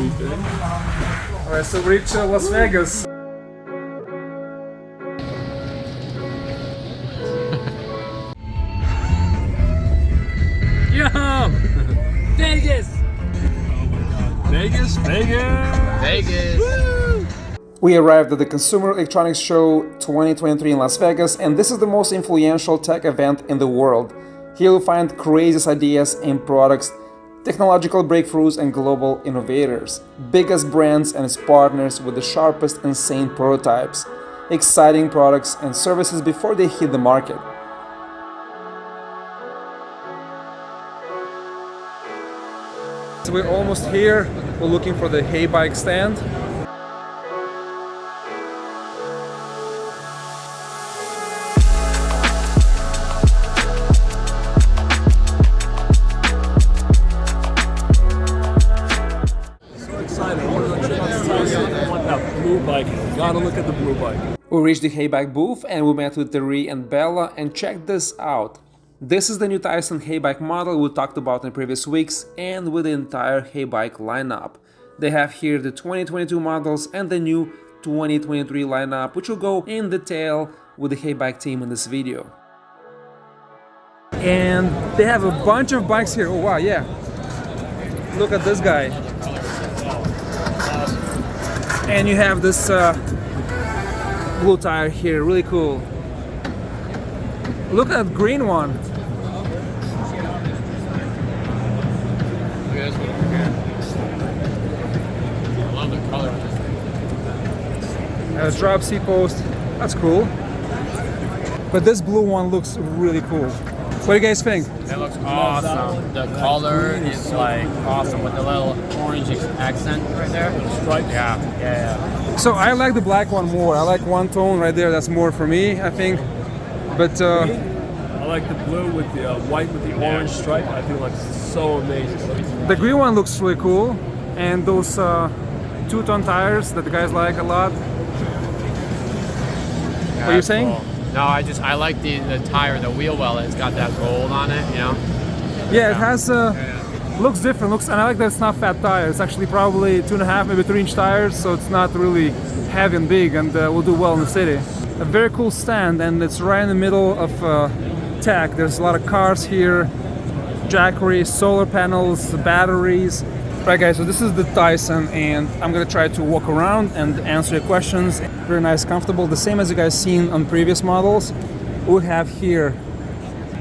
Alright, so we reached Las Vegas. Yo! Vegas! Vegas, Vegas! Vegas! Woo! We arrived at the Consumer Electronics Show 2023 in Las Vegas, and this is the most influential tech event in the world. Here you'll find craziest ideas in products, technological breakthroughs, and global innovators. Biggest brands and its partners with the sharpest, insane prototypes, exciting products and services before they hit the market. So we're almost here. We're looking for the Heybike stand. So excited. I want to check out Tyson. I want that blue bike. Gotta look at the blue bike. We reached the Heybike booth and we met with Terry and Bella, and check this out. This is the new Tyson Heybike model we talked about in previous weeks, and with the entire Heybike lineup. They have here the 2022 models and the new 2023 lineup, which will go in detail with the Heybike team in this video. And they have a bunch of bikes here. Oh wow, yeah. Look at this guy. And you have this blue tire here, really cool. Look at that green one. I love the color. A drop seat post. That's cool. But this blue one looks really cool. What do you guys think? It looks awesome. The color is like awesome with the little orange accent right there. Stripes. Yeah. So I like the black one more. I like one tone right there. That's more for me, I think. But I like the blue with the white with the orange stripe. I feel like it's so amazing. the green one looks really cool. And those two-tone tires that the guys like a lot. What are you saying? Cool. No, I like the tire, the wheel well. It's got that gold on it, you know. Yeah, it has looks different. And I like that it's not fat tires. It's actually probably 2.5, maybe 3-inch tires, so it's not really heavy and big, and will do well in the city. A very cool stand, and it's right in the middle of tech. There's a lot of cars here, jackery, solar panels, batteries. Right guys, so this is the Tyson, and I'm gonna try to walk around and answer your questions. Very nice, comfortable, the same as you guys seen on previous models. We have here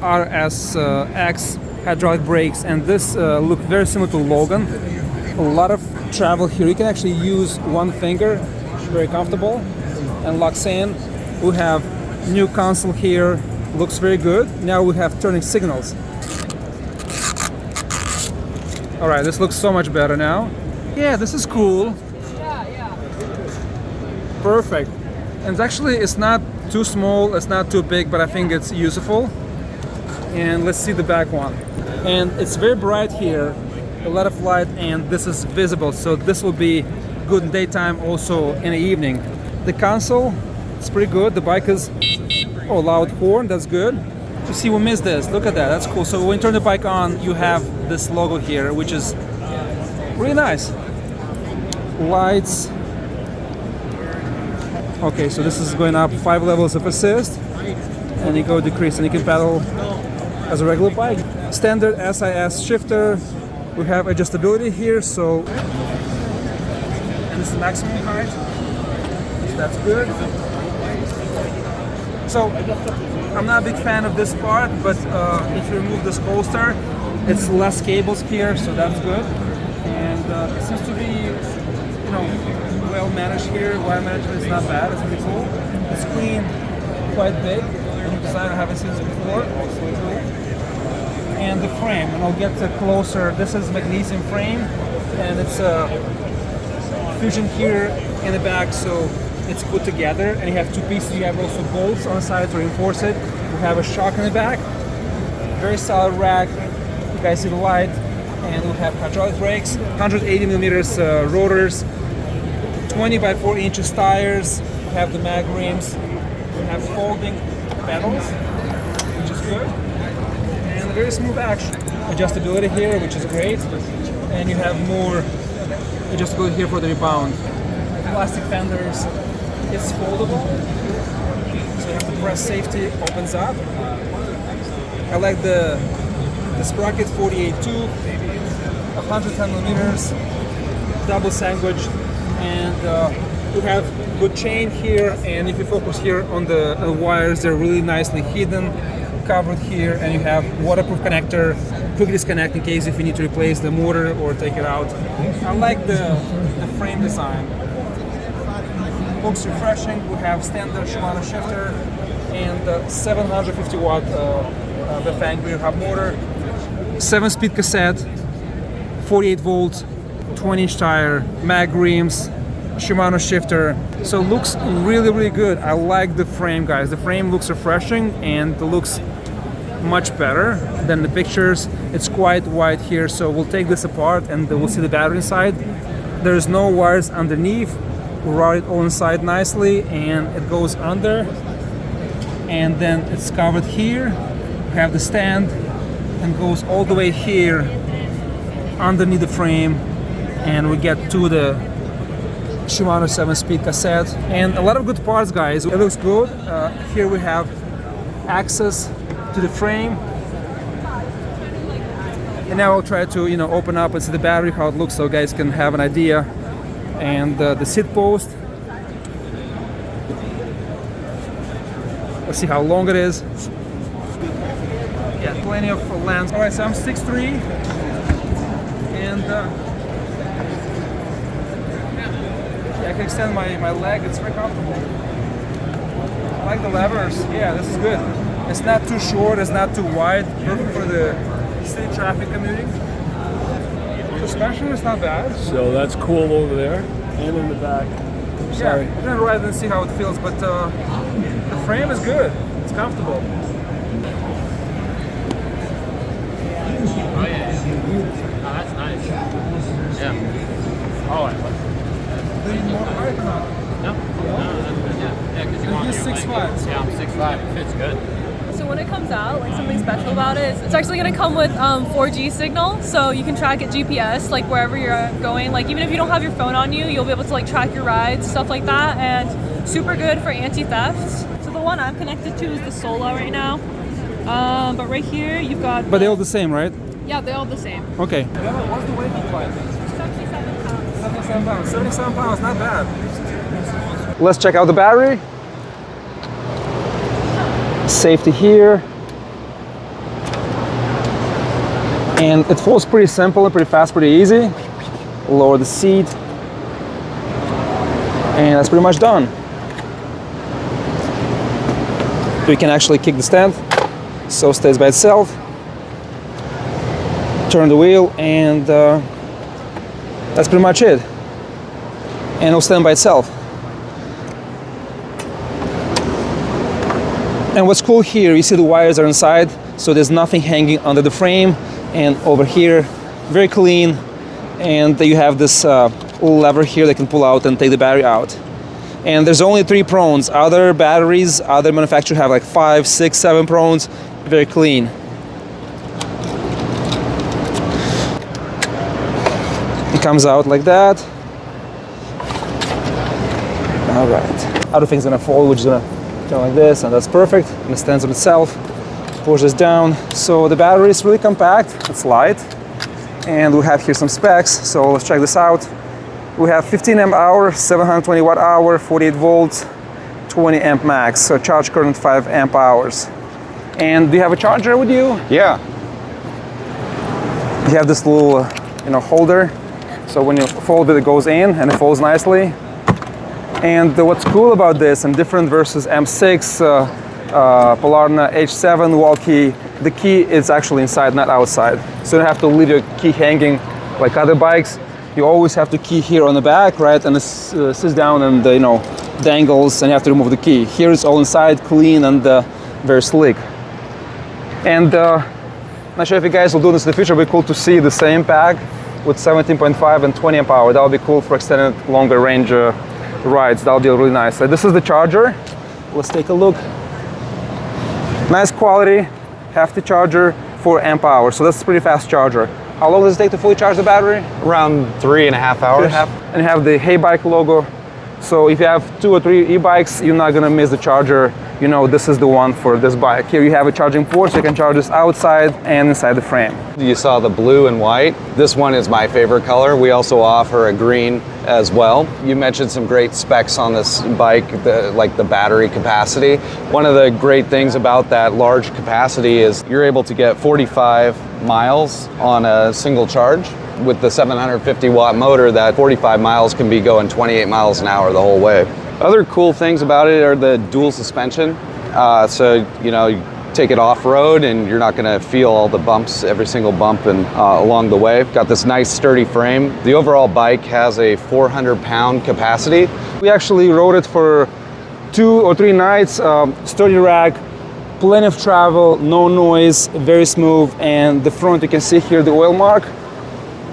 RSX hydraulic brakes, and this look very similar to Logan. A lot of travel here. You can actually use one finger, very comfortable, and locks in. We have new console here, looks very good. Now we have turning signals. All right, this looks so much better now. Yeah, this is cool. Perfect. And it's not too small, it's not too big, but I think it's useful. And let's see the back one. And it's very bright here, a lot of light, and this is visible, so this will be good in daytime, also in the evening. The console, it's pretty good. The bike is, oh, loud horn, that's good. You see, we missed this. Look at that, that's cool. So when you turn the bike on, you have this logo here, which is really nice. Lights. Okay, so this is going up 5 levels of assist, and you go decrease, and you can pedal as a regular bike. Standard SIS shifter. We have adjustability here, so, and this is maximum height. So that's good. So I'm not a big fan of this part, but if you remove this holster, it's less cables here, so that's good. And it seems to be, well managed here. Wire management is not bad. It's pretty cool. The screen quite big. The design I haven't seen this before. Also cool. And the frame, and I'll get closer. This is magnesium frame, and it's a fusion here in the back, so it's put together, and you have two pieces. You have also bolts on the side to reinforce it. You have a shock in the back. Very solid rack. You guys see the light, and we have hydraulic brakes, 180 millimeters rotors, 20 by 4 inches tires. We have the mag rims. We have folding pedals, which is good. Very smooth action. Adjustability here, which is great. And you have more You just go here for the rebound. Plastic fenders, it's foldable, so you have to press safety, opens up. I like the sprocket 48.2, 110 millimeters, double sandwich, and you have good chain here, and if you focus here on the wires, they're really nicely hidden, covered here, and you have waterproof connector, quick disconnect in case if you need to replace the motor or take it out. I like the frame design. Looks refreshing. We have standard Shimano shifter and 750 watt the Fang rear hub motor, 7-speed cassette, 48 volts, 20-inch tire, mag rims, Shimano shifter. So it looks really good. I like the frame, guys. The frame looks refreshing and it looks much better than the pictures. It's quite wide here, so we'll take this apart and we'll see the battery inside. There's no wires underneath. We'll route it all inside nicely, and it goes under, and then it's covered here. We have the stand and goes all the way here underneath the frame, and we get to the Shimano 7-speed cassette and a lot of good parts, guys. It looks good. Here we have access to the frame, and now I'll try to open up and see the battery, how it looks, so guys can have an idea. And the seat post, let's see how long it is. Yeah, plenty of length. All right, so I'm 6'3", and I can extend my leg. It's very comfortable. I like the levers. Yeah, this is good. It's not too short, it's not too wide. Perfect for the city traffic commuting. Suspension is not bad. So that's cool over there, and in the back. Sorry. Yeah, we're gonna ride and see how it feels, but the frame is good. It's comfortable. Oh yeah. Oh, that's nice. Yeah. Oh, I like it. Do you need more height or not? No, that's good. Yeah, because you want He's your 6'5". Yeah, I'm 6'5". It fits good. So when it comes out, like something special about it is it's actually going to come with 4G signal, so you can track it GPS like wherever you're going. Like even if you don't have your phone on you, you'll be able to like track your rides, stuff like that, and super good for anti-theft. So the one I'm connected to is the Sola right now, but right here you've got. But they're all the same, right? Yeah, they're all the same. Okay. What's the weight look like? 77 pounds. 77 pounds. 77 pounds, not bad. Let's check out the battery. Safety here. And it falls pretty simple and pretty fast, pretty easy. Lower the seat. And that's pretty much done. We can actually kick the stand, so it stays by itself. Turn the wheel, and that's pretty much it. And it'll stand by itself. And what's cool here, you see the wires are inside, so there's nothing hanging under the frame. And over here, very clean. And you have this little lever here that can pull out and take the battery out. And there's only 3 prongs. Other batteries, other manufacturers have like 5, 6, 7 prongs. Very clean. It comes out like that. All right. Other thing's gonna fall, which is gonna turn like this, and that's perfect. And it stands on itself. Push this down. So the battery is really compact. It's light. And we have here some specs. So let's check this out. We have 15 amp hour, 720 watt hour, 48 volts, 20 amp max. So charge current 5 amp hours. And do you have a charger with you? Yeah. You have this little, holder. So when you fold it, it goes in and it folds nicely. And what's cool about this, and different versus M6, Polarna H7 wall key, the key is actually inside, not outside. So you don't have to leave your key hanging like other bikes. You always have to key here on the back, right? And it sits down and dangles, and you have to remove the key. Here it's all inside, clean and very slick. And not sure if you guys will do this in the future, but it'd be cool to see the same pack with 17.5 and 20 amp hour. That would be cool for extended longer range rides. That'll be really nice. So this is the charger. Let's take a look. Nice quality, hefty charger, 4 amp hour. So that's a pretty fast charger. How long does it take to fully charge the battery? Around 3.5 hours. And you have the Heybike logo. So if you have 2 or 3 e-bikes, you're not gonna miss the charger. You know this is the one for this bike. Here you have a charging port, so you can charge this outside and inside the frame. You saw the blue and white. This one is my favorite color. We also offer a green as well. You mentioned some great specs on this bike, like the battery capacity. One of the great things about that large capacity is you're able to get 45 miles on a single charge. With the 750 watt motor, that 45 miles can be going 28 miles an hour the whole way. Other cool things about it are the dual suspension. So, you know, you take it off-road and you're not gonna feel all the bumps, every single bump and along the way. Got this nice sturdy frame. The overall bike has a 400-pound capacity. We actually rode it for 2 or 3 nights, sturdy rack, plenty of travel, no noise, very smooth, and the front, you can see here the oil mark.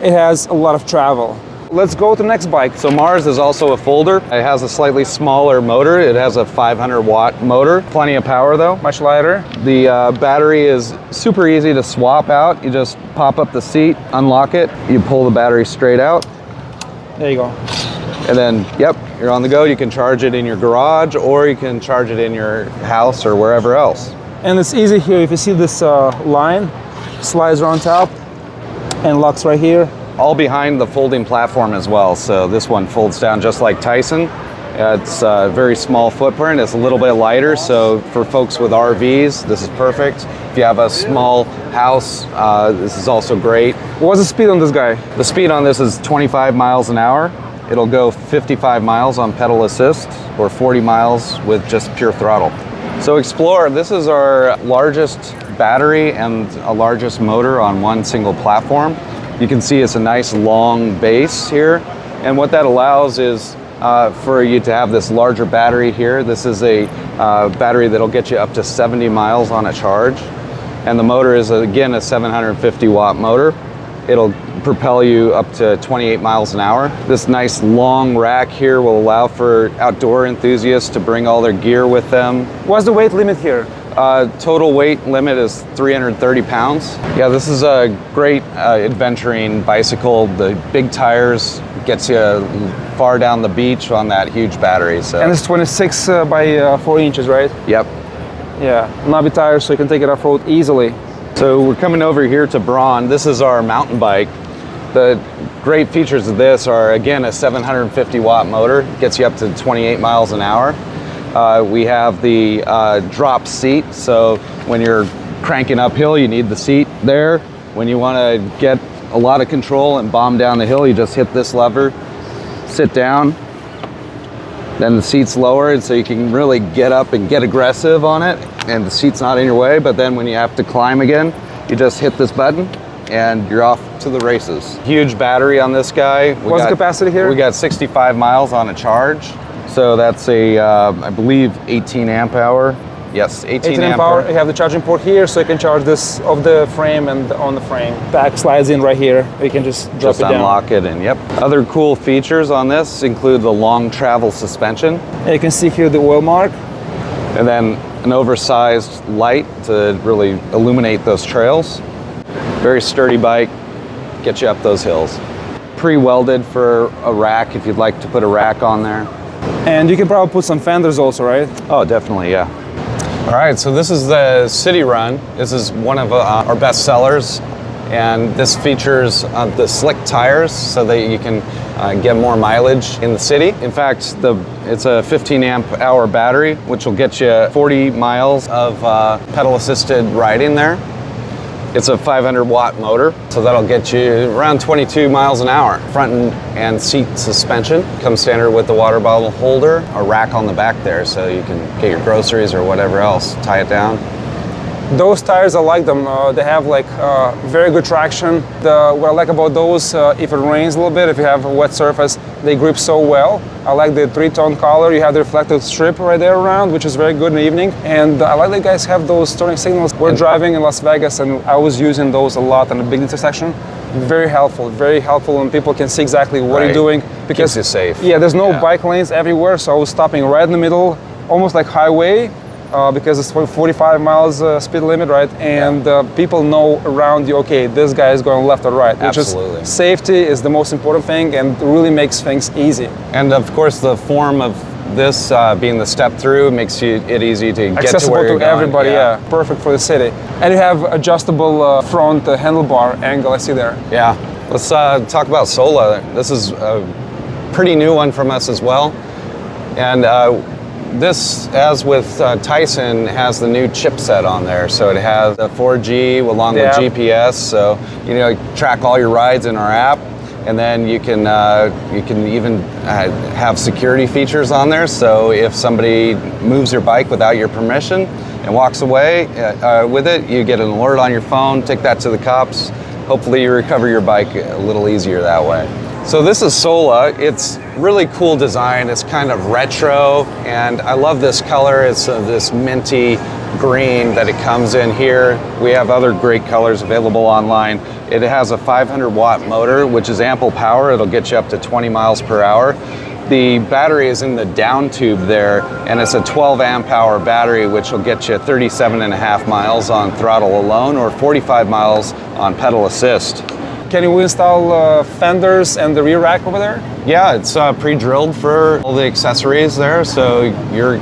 It has a lot of travel. Let's go to the next bike. So Mars is also a folder. It has a slightly smaller motor. It has a 500 watt motor. Plenty of power though. Much lighter. The battery is super easy to swap out. You just pop up the seat, unlock it, you pull the battery straight out. There you go. And then, yep, you're on the go. You can charge it in your garage or you can charge it in your house or wherever else. And it's easy here. If you see this line, slides on top and locks right here. All behind the folding platform as well. So this one folds down just like Tyson. It's a very small footprint. It's a little bit lighter. So for folks with RVs, this is perfect. If you have a small house, this is also great. What's the speed on this guy? The speed on this is 25 miles an hour. It'll go 55 miles on pedal assist or 40 miles with just pure throttle. So Explorer, this is our largest battery and a largest motor on one single platform. You can see it's a nice long base here. And what that allows is for you to have this larger battery here. This is a battery that'll get you up to 70 miles on a charge. And the motor is, again, a 750 watt motor. It'll propel you up to 28 miles an hour. This nice long rack here will allow for outdoor enthusiasts to bring all their gear with them. What's the weight limit here? Total weight limit is 330 pounds. Yeah, this is a great adventuring bicycle. The big tires gets you far down the beach on that huge battery. So. And it's 26 by 4 inches, right? Yep. Yeah, knobby tires, so you can take it off-road easily. So we're coming over here to Braun. This is our mountain bike. The great features of this are, again, a 750 watt motor. Gets you up to 28 miles an hour. We have the drop seat, so when you're cranking uphill, you need the seat there. When you want to get a lot of control and bomb down the hill, you just hit this lever, sit down, then the seat's lowered so you can really get up and get aggressive on it, and the seat's not in your way. But then when you have to climb again, you just hit this button and you're off to the races. Huge battery on this guy. What's the capacity here? We got 65 miles on a charge. So that's a, I believe, 18 amp hour. Yes, 18 amp hour. You have the charging port here, so you can charge this off the frame and on the frame. Back slides in right here. You can just drop it down. Unlock it, and yep. Other cool features on this include the long travel suspension. And you can see here the oil mark. And then an oversized light to really illuminate those trails. Very sturdy bike, get you up those hills. Pre-welded for a rack if you'd like to put a rack on there. And you can probably put some fenders also, right? Oh, definitely, yeah. All right, so this is the City Run. This is one of our best sellers, and this features the slick tires so that you can get more mileage in the city. In fact, it's a 15 amp hour battery, which will get you 40 miles of pedal assisted riding there. It's a 500 watt motor, so that'll get you around 22 miles an hour. Front and seat suspension comes standard with the water bottle holder, a rack on the back there so you can get your groceries or whatever else, tie it down. Those tires, I like them. They have like very good traction. What I like about those, if it rains a little bit, if you have a wet surface, they grip so well. I like the 3-tone color. You have the reflective strip right there around, which is very good in the evening. And I like that you guys have those turning signals. We're driving in Las Vegas, and I was using those a lot on the big intersection. Very helpful, and people can see exactly what you're doing. Because keeps you safe. Yeah, there's no bike lanes everywhere, so I was stopping right in the middle, almost like highway. because it's 45 miles speed limit, right? And people know around you, okay, this guy is going left or right. Which Absolutely. is safety is the most important thing and really makes things easy. And of course, the form of this being the step through makes it easy to get Accessible to where you're going. everybody, yeah. Perfect for the city. And you have adjustable front handlebar angle, I see there. Yeah. Let's talk about Sola. This is a pretty new one from us as well. And this, as with Tyson, has the new chipset on there. So it has a 4G along with GPS. So track all your rides in our app, and then you can even have security features on there. So if somebody moves your bike without your permission and walks away with it, you get an alert on your phone. Take that to the cops. Hopefully, you recover your bike a little easier that way. So this is Sola. It's really cool design. It's kind of retro, and I love this color. It's this minty green that it comes in here. We have other great colors available online. It has a 500 watt motor, which is ample power. It'll get you up to 20 miles per hour. The battery is in the down tube there, and it's a 12 amp hour battery, which will get you 37.5 miles on throttle alone or 45 miles on pedal assist. Can you install fenders and the rear rack over there? Yeah, it's pre-drilled for all the accessories there, so you're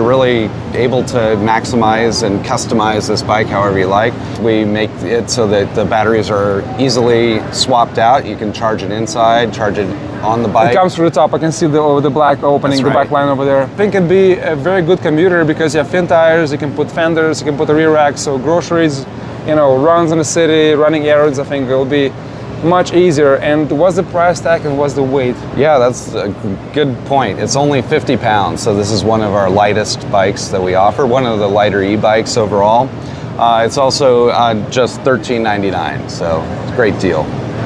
really able to maximize and customize this bike however you like. We make it so that the batteries are easily swapped out. You can charge it inside, charge it on the bike. It comes through the top. I can see the black opening, the back line over there. I think it'd be a very good commuter because you have fin tires, you can put fenders, you can put a rear rack, so groceries, runs in the city, running errands, I think it'll be much easier. And what's the price tag and what's the weight? Yeah, that's a good point. It's only 50 pounds, so this is one of our lightest bikes that we offer, one of the lighter e-bikes overall. It's also just $13.99, so it's a great deal.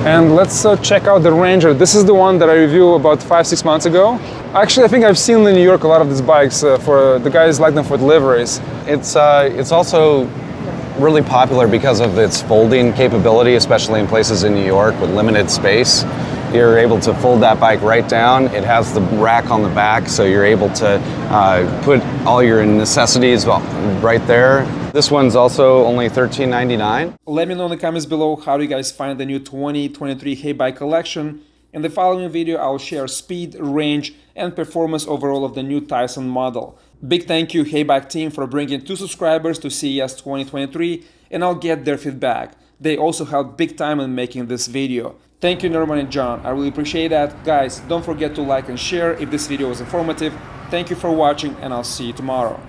And let's check out the Ranger. This is the one that I reviewed about 5-6 months ago. Actually, I think I've seen in New York a lot of these bikes for the guys like them for deliveries. It's also really popular because of its folding capability, especially in places in New York with limited space. You're able to fold that bike right down. It has the rack on the back, so you're able to put all your necessities right there. This one's also only $13.99. Let me know in the comments below how do you guys find the new 2023 Heybike collection. In the following video, I'll share speed, range, and performance overall of the new Tyson model. Big thank you Heybike team for bringing 2 subscribers to CES 2023, and I'll get their feedback. They also helped big time in making this video. Thank you Norman and John, I really appreciate that. Guys, don't forget to like and share if this video was informative. Thank you for watching, and I'll see you tomorrow.